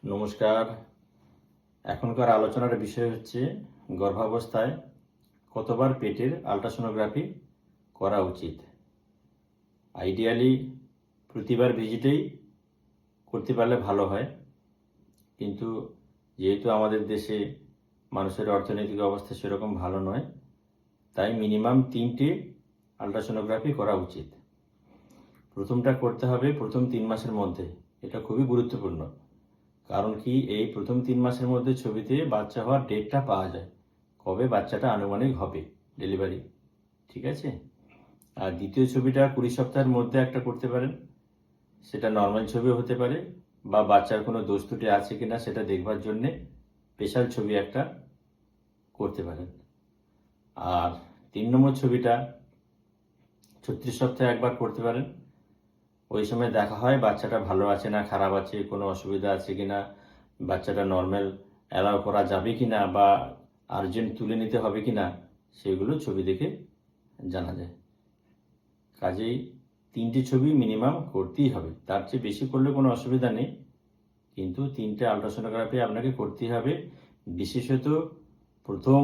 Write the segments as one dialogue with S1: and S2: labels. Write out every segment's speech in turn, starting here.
S1: নমস্কার। এখনকার আলোচনার বিষয় হচ্ছে গর্ভাবস্থায় কতবার পেটের আল্ট্রাসোনোগ্রাফি করা উচিত। আইডিয়ালি প্রতিবার ভিজিটেই করতে পারলে ভালো হয়, কিন্তু যেহেতু আমাদের দেশে মানুষের অর্থনৈতিক অবস্থা সেরকম ভালো নয়, তাই মিনিমাম 3টে আল্ট্রাসোনোগ্রাফি করা উচিত। প্রথমটা করতে হবে প্রথম 3 মাসের মধ্যে। এটা খুবই গুরুত্বপূর্ণ, কারণ কি এই প্রথম 3 মাসের মধ্যে ছবিতে বাচ্চা হওয়ার ডেটটা পাওয়া যায়, কবে বাচ্চাটা আনুমানিক হবে ডেলিভারি। ঠিক আছে। আর দ্বিতীয় ছবিটা 20 সপ্তাহের মধ্যে একটা করতে পারেন। সেটা নর্মাল ছবিও হতে পারে, বা বাচ্চার কোনো দোষ ত্রুটি আছে কিনা সেটা দেখবার জন্যে স্পেশাল ছবি একটা করতে পারেন। আর 3 নম্বর ছবিটা 36 সপ্তাহে একবার করতে পারেন। ওই সময় দেখা হয় বাচ্চাটা ভালো আছে না খারাপ আছে, কোনো অসুবিধা আছে কিনা, বাচ্চাটা নর্মাল অ্যালাউ করা যাবে কিনা বা আর্জেন্ট তুলে নিতে হবে কিনা, সেগুলো ছবি দেখে জানা যায়। কাজেই 3টে ছবি মিনিমাম করতেই হবে, তার চেয়ে বেশি করলে কোনো অসুবিধা নেই, কিন্তু 3টে আল্ট্রাসোনোগ্রাফি আপনাকে করতেই হবে। বিশেষত প্রথম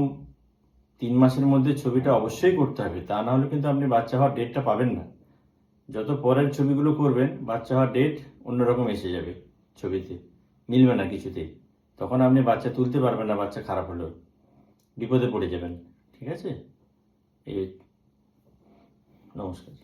S1: 3 মাসের মধ্যে ছবিটা অবশ্যই করতে হবে, তা না হলে কিন্তু আপনি বাচ্চা হওয়ার ডেটটা পাবেন না। যত পরের ছবিগুলো করবেন বাচ্চা হওয়ার ডেট অন্যরকম এসে যাবে, ছবিতে মিলবে না কিছুতেই, তখন আপনি বাচ্চা তুলতে পারবেন না, বাচ্চা খারাপ হলেও বিপদে পড়ে যাবেন। ঠিক আছে। এই নমস্কার।